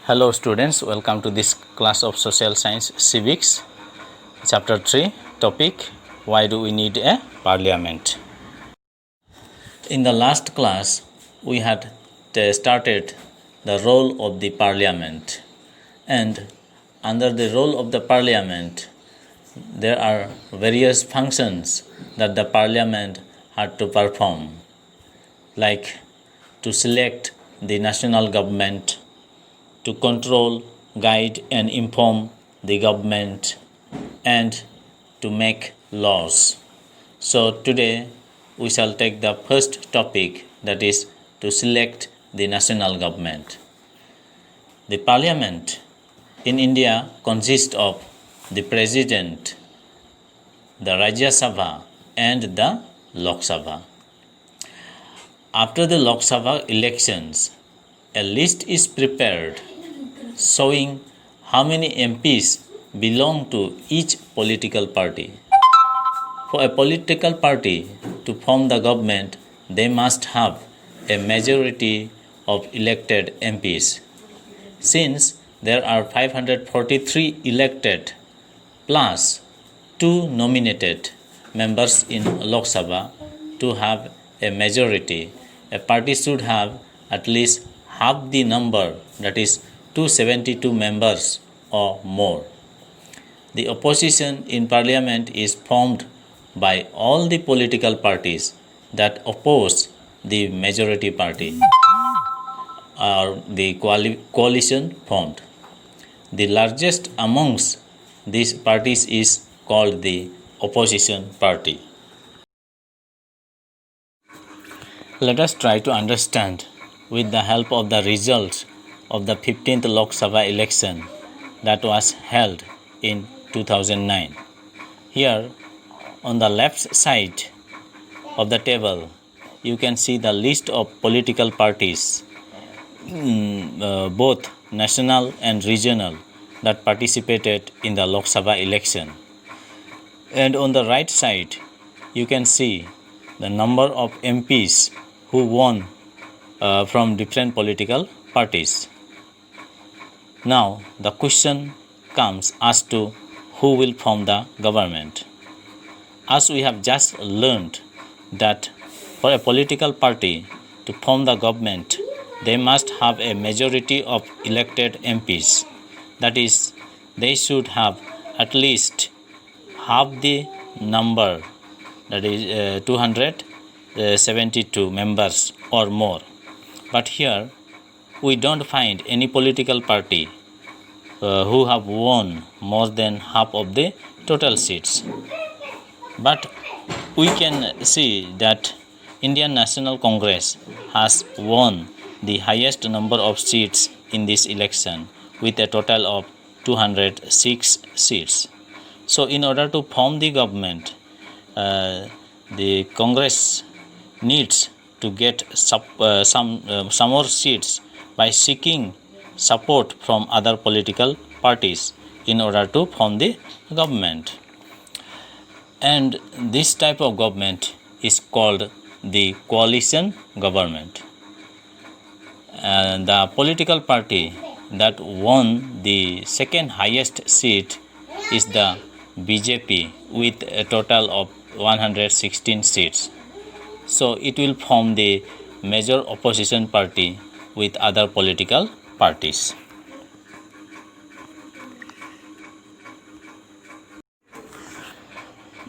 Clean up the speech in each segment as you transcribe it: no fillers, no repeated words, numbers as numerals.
Hello students, welcome to this class of Social Science Civics, Chapter 3, topic, Why do we need a parliament? In the last class, we had started the role of the parliament, and under the role of the parliament, there are various functions that the parliament had to perform, like to select the national government, to control, guide and inform the government, and to make laws. So today we shall take the first topic, that is to select the national government. The parliament in India consists of the president, the Rajya Sabha and the Lok Sabha. After the Lok Sabha elections, a list is prepared showing how many MPs belong to each political party. For a political party to form the government, they must have a majority of elected MPs. Since there are 543 elected plus 2 nominated members in Lok Sabha, to have a majority, a party should have at least half the number, that is 272 members or more. The opposition in parliament is formed by all the political parties that oppose the majority party or the coalition formed. The largest amongst these parties is called the opposition party. Let us try to understand with the help of the results of the 15th Lok Sabha election that was held in 2009. Here on the left side of the table you can see the list of political parties, both national and regional, that participated in the Lok Sabha election. And on the right side you can see the number of MPs who won from different political parties. Now the question comes as to who will form the government. As we have just learned that for a political party to form the government, they must have a majority of elected MPs. That is, they should have at least half the number, that is 272 members or more. But here we don't find any political party who have won more than half of the total seats. But we can see that Indian National Congress has won the highest number of seats in this election with a total of 206 seats. So in order to form the government, the Congress needs to get some more seats by seeking support from other political parties in order to form the government. And this type of government is called the coalition government. And the political party that won the second highest seat is the BJP with a total of 116 seats. So it will form the major opposition party with other political parties.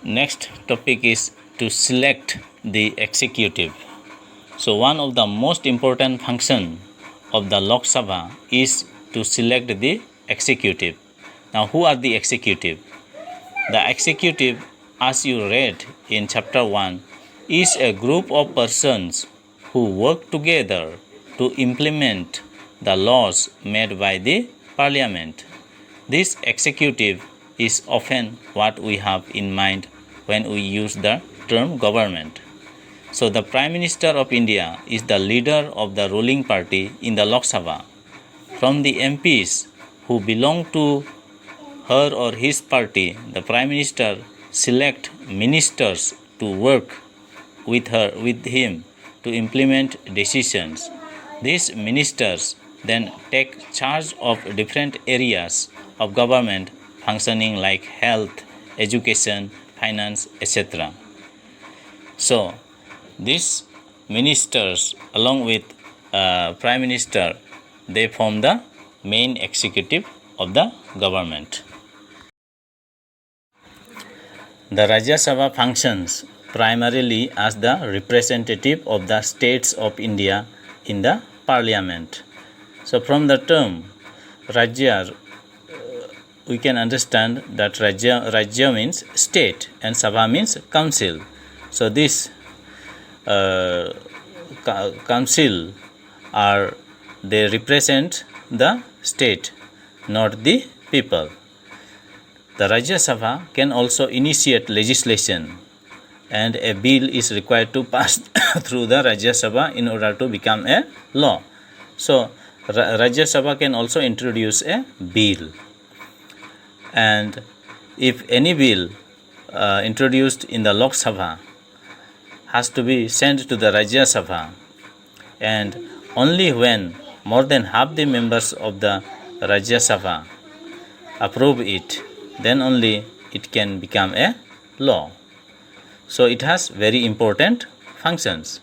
Next topic is to select the executive. So one of the most important function of the Lok Sabha is to select the executive. Now who are the executive? The executive, as you read in chapter 1, is a group of persons who work together to implement the laws made by the parliament. This executive is often what we have in mind when we use the term government. So the Prime Minister of India is the leader of the ruling party in the Lok Sabha. From the MPs who belong to her or his party, the Prime Minister select ministers to work with him to implement decisions. These ministers then take charge of different areas of government functioning like health, education, finance, etc. So, these ministers along with Prime Minister, they form the main executive of the government. The Rajya Sabha functions primarily as the representative of the states of India in the parliament. So from the term Rajya, we can understand that Rajya means state and Sabha means council. So this council they represent the state, not the people. The Rajya Sabha can also initiate legislation, and a bill is required to pass through the Rajya Sabha in order to become a law. So Rajya Sabha can also introduce a bill, and if any bill introduced in the Lok Sabha has to be sent to the Rajya Sabha, and only when more than half the members of the Rajya Sabha approve it, then only it can become a law. So it has very important functions.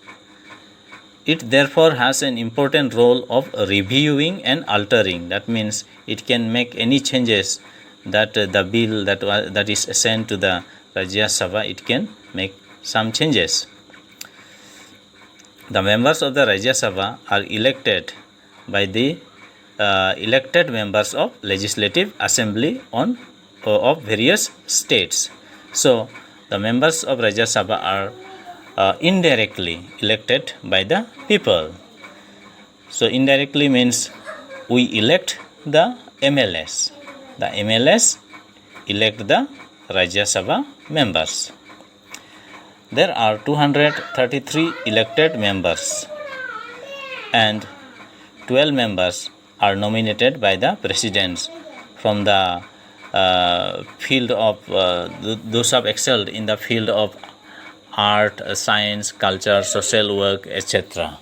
It therefore has an important role of reviewing and altering. That means it can make any changes that the bill that is sent to the Rajya Sabha, it can make some changes. The members of the Rajya Sabha are elected by the elected members of Legislative Assembly of various states. So the members of Rajya Sabha are indirectly elected by the people. So indirectly means we elect the MLAs. The MLAs elect the Rajya Sabha members. There are 233 elected members, and 12 members are nominated by the presidents from the field of those who have excelled in the field of art, science, culture, social work, etc.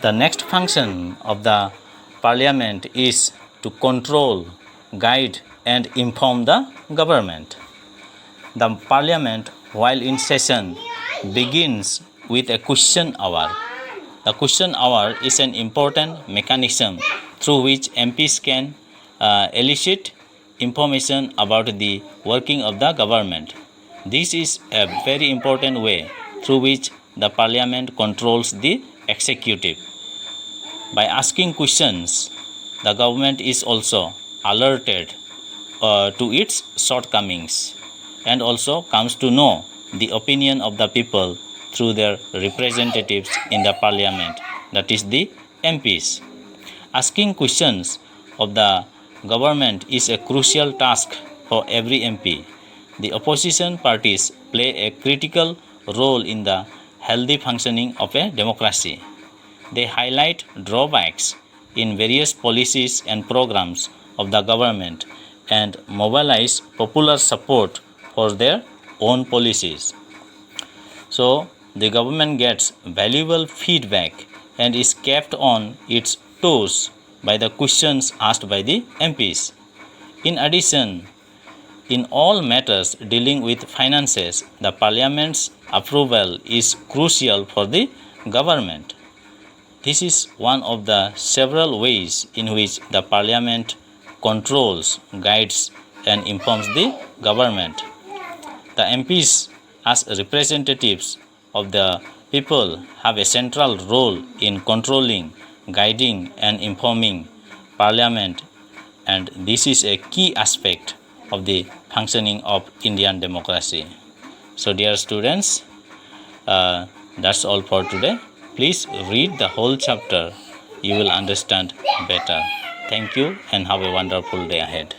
The next function of the parliament is to control, guide and inform the government. The parliament, while in session, begins with a question hour. The question hour is an important mechanism through which MPs can elicit information about the working of the government. This is a very important way through which the parliament controls the executive. By asking questions, the government is also alerted to its shortcomings and also comes to know the opinion of the people through their representatives in the parliament, that is the MPs. Asking questions of the government is a crucial task for every MP. The opposition parties play a critical role in the healthy functioning of a democracy. They highlight drawbacks in various policies and programs of the government and mobilize popular support for their own policies. So the government gets valuable feedback and is kept on its toes by the questions asked by the MPs. In addition, in all matters dealing with finances, the parliament's approval is crucial for the government. This is one of the several ways in which the parliament controls, guides and informs the government. The MPs, as representatives of the people, have a central role in controlling, guiding and informing parliament, and this is a key aspect of the functioning of Indian democracy. So dear students, that's all for today. Please read the whole chapter. You will understand better. Thank you and have a wonderful day ahead.